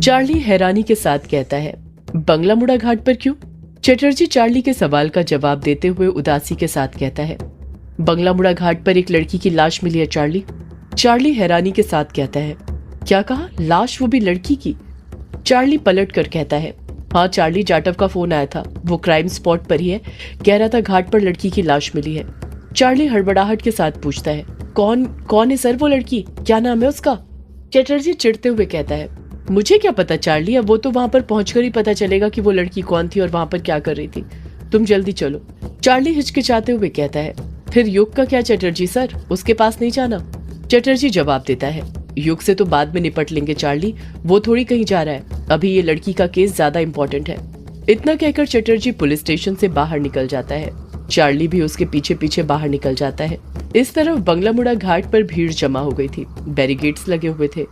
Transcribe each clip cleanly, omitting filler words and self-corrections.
Charlie हैरानी के साथ कहता है, बंगला मुड़ा घाट पर क्यों? चटर्जी चार्ली के सवाल का जवाब देते हुए उदासी के साथ कहता है, बंगला मुड़ा घाट पर एक लड़की की लाश मिली है चार्ली। चार्ली हैरानी के साथ कहता है, क्या कहा? लाश, वो भी लड़की की? चार्ली पलट कर कहता है, हाँ चार्ली, जाटव का फोन आया था, वो क्राइम स्पॉट पर ही है, कह रहा था घाट पर लड़की की लाश मिली है। चार्ली हड़बड़ाहट के साथ पूछता है, कौन है सर वो लड़की, क्या नाम है उसका? चटर्जी चिढ़ते हुए कहता है, मुझे क्या पता चार्ली, अब वो तो वहां पर पहुंचकर ही पता चलेगा कि वो लड़की कौन थी और वहां पर क्या कर रही थी। तुम जल्दी चलो। चार्ली हिचकिचाते हुए कहता है, फिर युग का क्या चटर्जी सर, उसके पास नहीं जाना? चटर्जी जवाब देता है, युग से तो बाद में निपट लेंगे चार्ली, वो थोड़ी कहीं जा रहा है, अभी ये लड़की का केस ज्यादा इम्पोर्टेंट है। इतना कहकर चटर्जी पुलिस स्टेशन से बाहर निकल जाता है। चार्ली भी उसके पीछे पीछे बाहर निकल जाता है। इस तरफ बंगला मुड़ा घाट पर भीड़ जमा हो गई थी, बैरिकेड्स लगे हुए थे।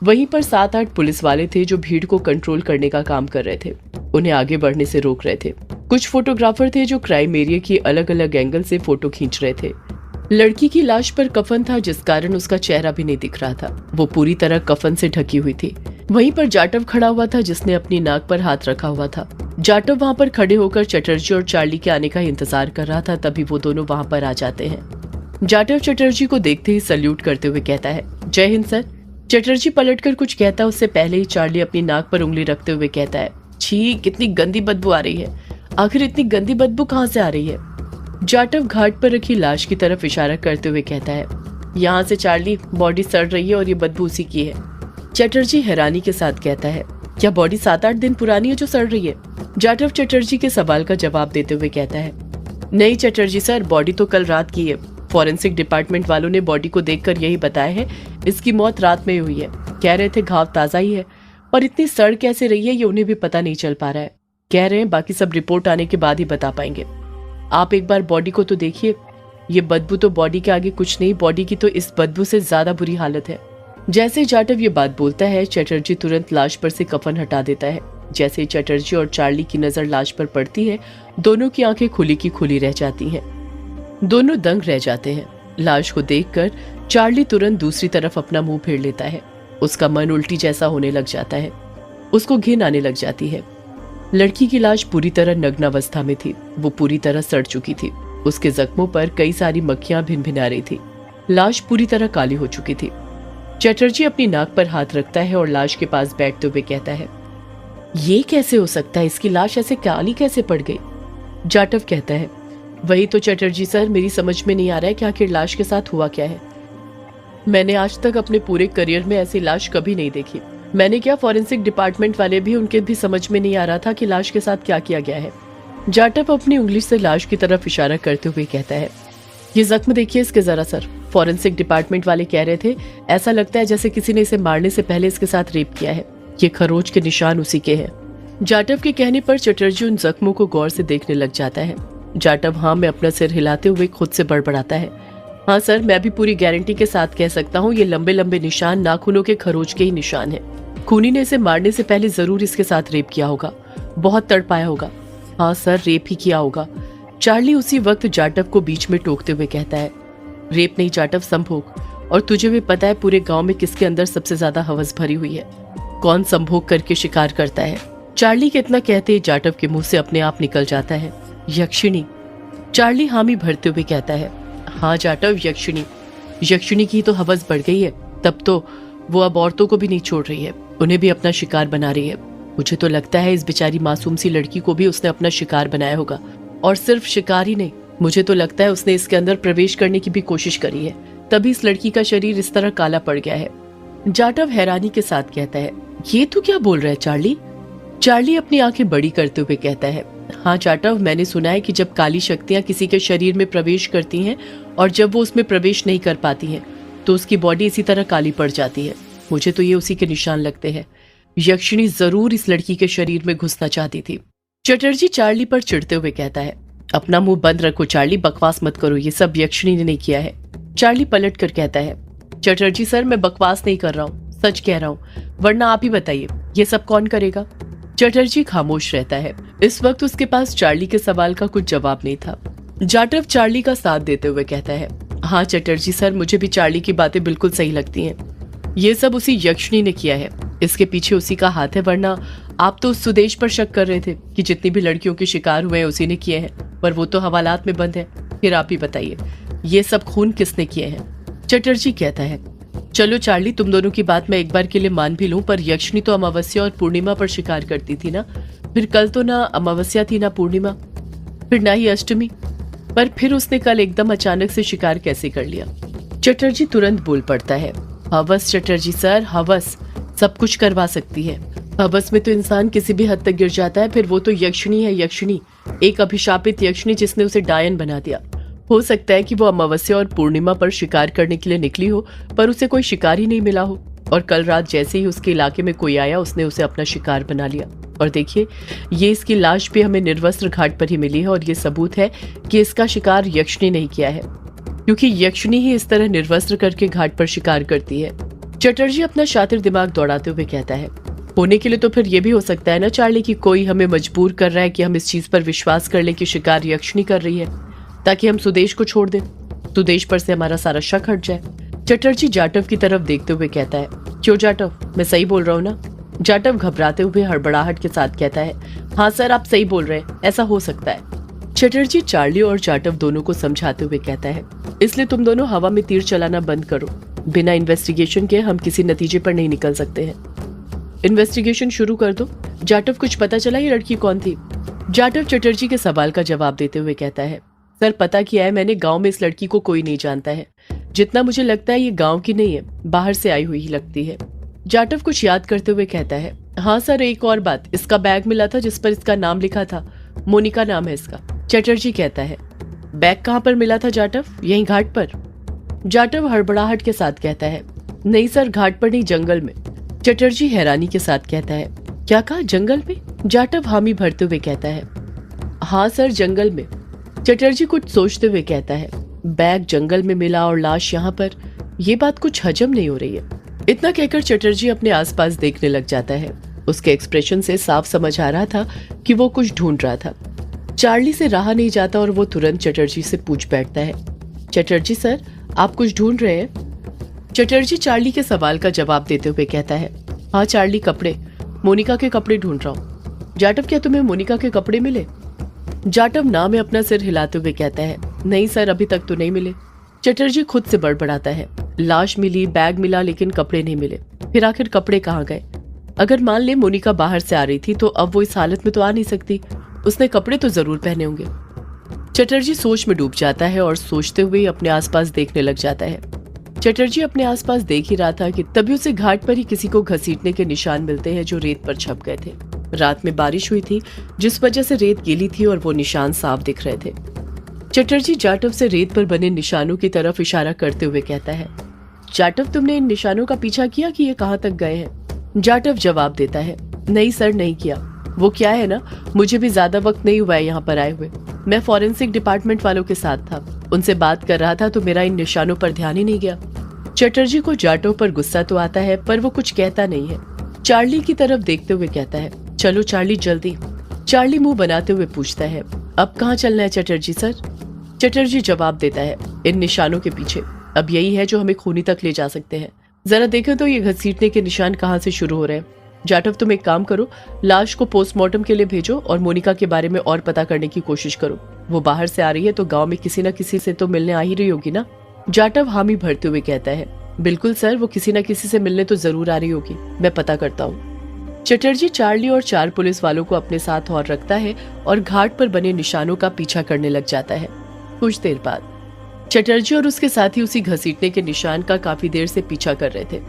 वहीं पर 7-8 पुलिस वाले थे जो भीड़ को कंट्रोल करने का काम कर रहे थे, उन्हें आगे बढ़ने से रोक रहे थे। कुछ फोटोग्राफर थे जो क्राइम एरिया की अलग अलग एंगल से फोटो खींच रहे थे। लड़की की लाश पर कफन था, जिस कारण उसका चेहरा भी नहीं दिख रहा था, वो पूरी तरह कफन से ढकी हुई थी। वहीं पर जाटव खड़ा हुआ था, जिसने अपनी नाक पर हाथ रखा हुआ था। जाटव वहां पर खड़े होकर चटर्जी और चार्ली के आने का इंतजार कर रहा था, तभी वो दोनों वहां पर आ जाते हैं। जाटव चटर्जी को देखते ही सल्यूट करते हुए कहता है, जय हिंद सर। चटर्जी पलटकर कुछ कहता, उससे पहले ही चार्ली अपनी नाक पर उंगली रखते हुए कहता है, छी, कितनी गंदी बदबू आ रही है। आखिर इतनी गंदी बदबू कहाँ से आ रही है? जाटव घाट पर रखी लाश की तरफ इशारा करते हुए कहता है, यहाँ से चार्ली, बॉडी सड़ रही है और ये बदबू उसी की है। चटर्जी हैरानी के साथ कहता है, क्या बॉडी 7-8 दिन पुरानी है जो सड़ रही है? जाटव चटर्जी के सवाल का जवाब देते हुए कहता है, नहीं चटर्जी सर, बॉडी तो कल रात की है। फॉरेंसिक डिपार्टमेंट वालों ने बॉडी को देखकर यही बताया है, इसकी मौत रात में हुई है। कह रहे थे घाव ताजा ही है, पर इतनी सड़ कैसे रही है ये उन्हें भी पता नहीं चल पा रहा है। कह रहे हैं बाकी सब रिपोर्ट आने के बाद ही बता पाएंगे। आप एक बार बॉडी को तो देखिए, ये बदबू तो बॉडी के आगे कुछ नहीं, बॉडी की तो इस बदबू से ज्यादा बुरी हालत है। जैसे ही जाटव ये बात बोलता है, चटर्जी तुरंत लाश पर से कफन हटा देता है। जैसे ही चटर्जी और चार्ली की नजर लाश पर पड़ती है, दोनों की आंखें खुली की खुली रह जाती हैं। दोनों दंग रह जाते हैं। लाश को देखकर चार्ली तुरंत दूसरी तरफ अपना मुंह फेर लेता है। उसका मन उल्टी जैसा होने लग जाता है, उसको घिन आने लग जाती है। लड़की की लाश पूरी तरह नग्न अवस्था में थी, वो पूरी तरह सड़ चुकी थी। उसके जख्मों पर कई सारी मक्खियां भिनभिना रही थी। लाश पूरी तरह काली हो चुकी थी। चटर्जी अपनी नाक पर हाथ रखता है और लाश के पास बैठते हुए कहता है, ये कैसे हो सकता है, इसकी लाश ऐसे काली कैसे पड़ गई? जाटव कहता है, वही तो चटर्जी सर, मेरी समझ में नहीं आ रहा है कि आखिर लाश के साथ हुआ क्या है। मैंने आज तक अपने पूरे करियर में ऐसी लाश कभी नहीं देखी। मैंने क्या, फॉरेंसिक डिपार्टमेंट वाले भी, उनके भी समझ में नहीं आ रहा था कि लाश के साथ क्या किया गया है। जाटव अपनी उंगली से लाश की तरफ इशारा करते हुए कहता है, ये जख्म देखिए इसके जरा सर। फॉरेंसिक डिपार्टमेंट वाले कह रहे थे, ऐसा लगता है जैसे किसी ने इसे मारने से पहले इसके साथ रेप किया है। ये खरोच के निशान उसी के हैं। जाटव के कहने पर चटर्जी उन जख्मों को गौर से देखने लग जाता है। जाटव हाँ में अपना सिर हिलाते हुए खुद से बड़बड़ाता है, हाँ सर, मैं भी पूरी गारंटी के साथ कह सकता हूँ, ये लंबे लंबे निशान नाखूनों के खरोच के ही निशान है। खूनी ने इसे मारने से पहले जरूर इसके साथ रेप किया होगा, बहुत तड़पाया होगा। हाँ सर, रेप ही किया होगा। चार्ली उसी वक्त जाटव को बीच में टोकते हुए कहता है, रेप नहीं जाटव, संभोग। और तुझे भी पता है पूरे गांव में किसके अंदर सबसे ज्यादा हवस भरी हुई है, कौन संभोग करके शिकार करता है। चार्ली के इतना कहते ही जाटव के मुंह से अपने आप निकल जाता है, यक्षिणी। चार्ली हामी भरते हुए कहता है, हाँ जाटव, यक्षिणी। यक्षिणी की तो हवस बढ़ गई है, तब तो वो अब औरतों को भी नहीं छोड़ रही है, उन्हें भी अपना शिकार बना रही है। मुझे तो लगता है इस बेचारी मासूम सी लड़की को भी उसने अपना शिकार बनाया होगा, और सिर्फ शिकार ही नहीं, मुझे तो लगता है उसने इसके अंदर प्रवेश करने की भी कोशिश करी है, तभी इस लड़की का शरीर इस तरह काला पड़ गया है। जाटव हैरानी के साथ कहता है, ये तू क्या बोल रहा है चार्ली? चार्ली अपनी आंखें बड़ी करते हुए कहता है, हाँ जाटव, मैंने सुना है कि जब काली शक्तियां किसी के शरीर में प्रवेश करती हैं और जब वो उसमें प्रवेश नहीं कर पाती हैं तो उसकी बॉडी इसी तरह काली पड़ जाती है। मुझे तो ये उसी के निशान लगते हैं। यक्षिणी जरूर इस लड़की के शरीर में घुसना चाहती थी। चटर्जी चार्ली पर चिढ़ते हुए कहता है, अपना मुंह बंद रखो चार्ली, बकवास मत करो, ये सब यक्षिणी ने नहीं किया है। चार्ली पलट कर कहता है, चटर्जी सर, मैं बकवास नहीं कर रहा हूँ, सच कह रहा हूँ, वरना आप ही बताइए ये सब कौन करेगा? चटर्जी खामोश रहता है। इस वक्त उसके पास चार्ली के सवाल का कुछ जवाब नहीं था। जाटव चार्ली का साथ देते हुए कहता है, हाँ चटर्जी सर, मुझे भी चार्ली की बातें बिल्कुल सही लगती हैं। ये सब उसी यक्षिणी ने किया है, इसके पीछे उसी का हाथ है, वरना आप तो उस सुदेश पर शक कर रहे थे कि जितनी भी लड़कियों के शिकार हुए हैं उसी ने किए हैं, पर वो तो हवालात में बंद है। फिर आप ही बताइए, ये सब खून किसने किए हैं? चटर्जी कहता है, चलो चार्ली, तुम दोनों की बात मैं एक बार के लिए मान भी लूं, पर यक्षिणी तो अमावस्या और पूर्णिमा पर शिकार करती थी ना। फिर कल तो ना अमावस्या थी ना पूर्णिमा, फिर ना ही अष्टमी, पर फिर उसने कल एकदम अचानक से शिकार कैसे कर लिया? चटर्जी तुरंत बोल पड़ता है, हवस चटर्जी सर, हवस सब कुछ करवा सकती है। हवस में तो इंसान किसी भी हद तक गिर जाता है। फिर वो तो यक्षिणी है, यक्षिणी, एक अभिशापित यक्षिणी जिसने उसे डायन बना दिया। हो सकता है कि वो अमावस्या और पूर्णिमा पर शिकार करने के लिए निकली हो, पर उसे कोई शिकार ही नहीं मिला हो, और कल रात जैसे ही उसके इलाके में कोई आया उसने उसे अपना शिकार बना लिया। और देखिए, ये इसकी लाश भी हमें निर्वस्त्र घाट पर ही मिली है, और ये सबूत है कि इसका शिकार यक्षिणी नहीं किया है, क्योंकि यक्षिणी ही इस तरह निर्वस्त्र करके घाट पर शिकार करती है। चटर्जी अपना शातिर दिमाग दौड़ाते हुए कहता है, होने के लिए तो फिर ये भी हो सकता है ना चार्ली कि कोई हमें मजबूर कर रहा है कि हम इस चीज पर विश्वास कर लें कि शिकार यक्षिणी कर रही है, ताकि हम सुदेश को छोड़ दें, सुदेश पर से हमारा सारा शक हट जाए। चटर्जी जाटव की तरफ देखते हुए कहता है, क्यों जाटव, मैं सही बोल रहा हूँ ना? जाटव घबराते हुए हड़बड़ाहट के साथ कहता है, हाँ सर, आप सही बोल रहे हैं, ऐसा हो सकता है। चटर्जी चार्ली और जाटव दोनों को समझाते हुए कहता है, इसलिए तुम दोनों हवा में तीर चलाना बंद करो। बिना इन्वेस्टिगेशन के हम किसी नतीजे पर नहीं निकल सकते हैं। इन्वेस्टिगेशन शुरू कर दो। जाटव, कुछ पता चला ये लड़की कौन थी? जाटव चटर्जी के सवाल का जवाब देते हुए कहता है, सर, पता किया है मैंने, गांव में इस लड़की को कोई नहीं जानता है। जितना मुझे लगता है ये गांव की नहीं है, बाहर से आई हुई ही लगती है। जाटव कुछ याद करते हुए कहता है, हाँ सर, एक और बात, इसका बैग मिला था जिस पर इसका नाम लिखा था, मोनिका नाम है इसका। चटर्जी कहता है, बैग कहाँ पर मिला था जाटव? यहीं घाट पर? जाटव हड़बड़ाहट के साथ कहता है, नहीं सर, घाट पर नहीं, जंगल में। चटर्जी हैरानी के साथ कहता है, क्या कहा, जंगल में? जाटव हामी भरते हुए कहता है, हाँ सर, जंगल में। चटर्जी कुछ सोचते हुए कहता है, बैग जंगल में मिला और लाश यहाँ पर, ये बात कुछ हजम नहीं हो रही है। इतना कहकर चटर्जी अपने आसपास देखने लग जाता है। उसके एक्सप्रेशन से साफ समझ आ रहा था कि वो कुछ ढूंढ रहा था। चार्ली से रहा नहीं जाता और वो तुरंत चटर्जी से पूछ बैठता है, चटर्जी सर, आप कुछ ढूंढ रहे हैं? चटर्जी चार्ली के सवाल का जवाब देते हुए कहता है, हाँ चार्ली, कपड़े, मोनिका के कपड़े ढूंढ रहा हूँ। जाटव, क्या तुम्हें मोनिका के कपड़े मिले? जाटव ना में अपना सिर हिलाते हुए कहता है, नहीं सर, अभी तक तो नहीं मिले। चटर्जी खुद से बड़बड़ाता है, लाश मिली, बैग मिला, लेकिन कपड़े नहीं मिले। फिर आखिर कपड़े कहाँ गए? अगर मान ले मोनिका बाहर से आ रही थी तो अब वो इस हालत में तो आ नहीं सकती, उसने कपड़े तो जरूर पहने होंगे। चटर्जी सोच में डूब जाता है और सोचते हुए अपने आसपास देखने लग जाता है। चटर्जी अपने आसपास देख ही रहा था कि तभी उसे घाट पर ही किसी को घसीटने के निशान मिलते हैं जो रेत पर छप गए थे। रात में बारिश हुई थी जिस वजह से रेत गीली थी और वो निशान साफ दिख रहे थे। चटर्जी जाटव से रेत पर बने निशानों की तरफ इशारा करते हुए कहता है, जाटव, तुमने इन निशानों का पीछा किया कि ये कहाँ तक गए हैं? जाटव जवाब देता है, नहीं सर, नहीं किया। वो क्या है ना, मुझे भी ज्यादा वक्त नहीं हुआ है यहाँ पर आए हुए। मैं फॉरेंसिक डिपार्टमेंट वालों के साथ था, उनसे बात कर रहा था तो मेरा इन निशानों पर ध्यान ही नहीं गया। चटर्जी को जाटव पर गुस्सा तो आता है पर वो कुछ कहता नहीं है। चार्ली की तरफ देखते हुए कहता है, चलो चार्ली, जल्दी। चार्ली मुंह बनाते हुए पूछता है, अब कहाँ चलना है चटर्जी सर? चटर्जी जवाब देता है, इन निशानों के पीछे। अब यही है जो हमें खूनी तक ले जा सकते हैं। जरा देखो तो ये घसीटने के निशान कहाँ से शुरू हो रहे हैं। जाटव, तुम एक काम करो, लाश को पोस्टमार्टम के लिए भेजो और मोनिका के बारे में और पता करने की कोशिश करो। वो बाहर से आ रही है तो गांव में किसी न किसी से तो मिलने आ ही रही होगी ना? जाटव हामी भरते हुए कहता है, बिल्कुल सर, वो किसी न किसी से मिलने तो जरूर आ रही होगी, मैं पता करता हूँ। चटर्जी चार्ली और 4 पुलिस वालों को अपने साथ और रखता है और घाट पर बने निशानों का पीछा करने लग जाता है। कुछ देर बाद चटर्जी और उसके साथी उसी घसीटने के निशान का काफी देर से पीछा कर रहे थे।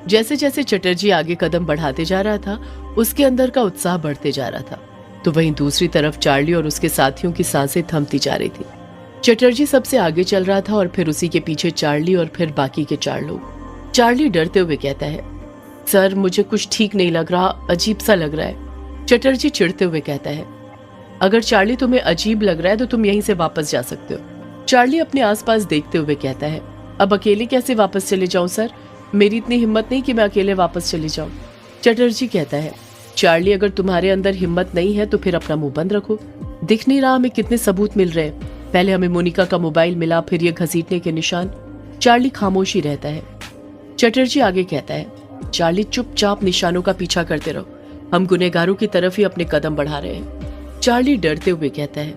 जैसे जैसे चटर्जी आगे कदम बढ़ाते जा रहा था, उसके अंदर का उत्साह बढ़ते जा रहा था, तो वहीं दूसरी तरफ चार्ली और उसके साथियों की सांसें थमती जा रही थी। चटर्जी सबसे आगे चल रहा था और फिर उसी के पीछे चार्ली और फिर बाकी के 4 लोग। चार्ली डरते हुए कहता है, सर, मुझे कुछ ठीक नहीं लग रहा, अजीब सा लग रहा है। चटर्जी चिढ़ते हुए कहता है, अगर चार्ली तुम्हें अजीब लग रहा है तो तुम यहीं से वापस जा सकते हो। चार्ली अपने आसपास देखते हुए कहता है, अब अकेले कैसे वापस चले जाऊं सर? मेरी इतनी हिम्मत नहीं कि मैं अकेले वापस चले जाऊं। चटर्जी कहता है, चार्ली, अगर तुम्हारे अंदर हिम्मत नहीं है तो फिर अपना मुंह बंद रखो। दिख नहीं रहा हमें कितने सबूत मिल रहे हैं? पहले हमें मोनिका का मोबाइल मिला, फिर ये घसीटने के निशान। चार्ली खामोश ही रहता है। चटर्जी आगे कहता है, चार्ली चुपचाप निशानों का पीछा करते रहो, हम गुनहगारों की तरफ ही अपने कदम बढ़ा रहे हैं। चार्ली डरते हुए कहता है,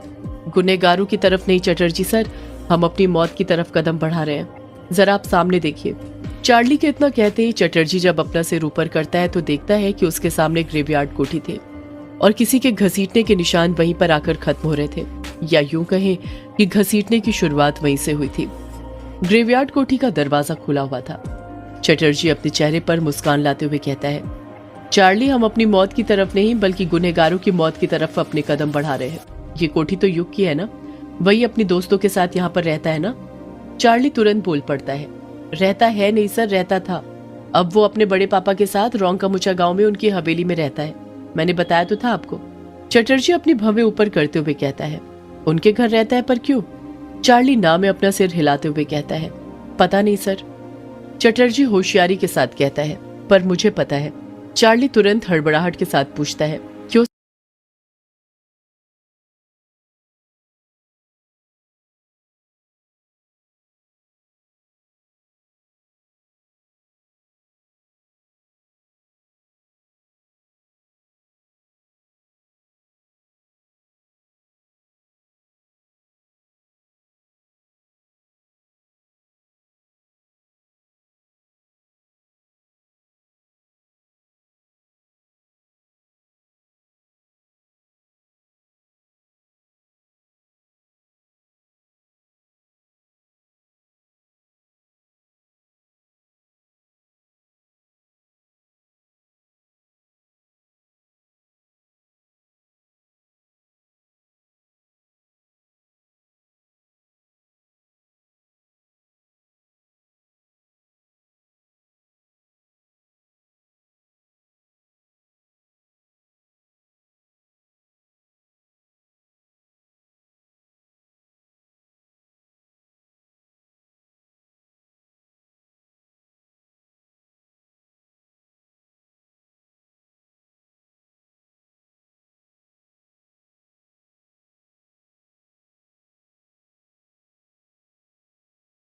गुनहगारों की तरफ नहीं चटर्जी सर, हम अपनी मौत की तरफ कदम बढ़ा रहे हैं, जरा आप सामने देखिए। चार्ली के इतना कहते ही चटर्जी जब अपना सिर ऊपर करता है तो देखता है कि उसके सामने ग्रेवयार्ड कोठी थे और किसी के घसीटने के निशान वहीं पर आकर खत्म हो रहे थे, या यूं कहें कि घसीटने की शुरुआत वहीं से हुई थी। ग्रेवयार्ड कोठी का दरवाजा खुला हुआ था। चटर्जी अपने चेहरे पर मुस्कान लाते हुए कहता है, चार्ली हम अपनी मौत की तरफ नहीं बल्कि गुनहगारों की मौत की तरफ अपने कदम बढ़ा रहे हैं। ये कोठी तो युग की है ना, वही अपने दोस्तों के साथ यहाँ पर रहता है ना। चार्ली तुरंत बोल पड़ता है, रहता है नहीं सर, रहता था। अब वो अपने बड़े पापा के साथ रोंकामुचा गांव में उनकी हवेली में रहता है, मैंने बताया तो था आपको। चटर्जी अपनी भवें ऊपर करते हुए कहता है, उनके घर रहता है, पर क्यों? चार्ली ना में अपना सिर हिलाते हुए कहता है, पता नहीं सर। चटर्जी होशियारी के साथ कहता है, पर मुझे पता है। चार्ली तुरंत हड़बड़ाहट के साथ पूछता है,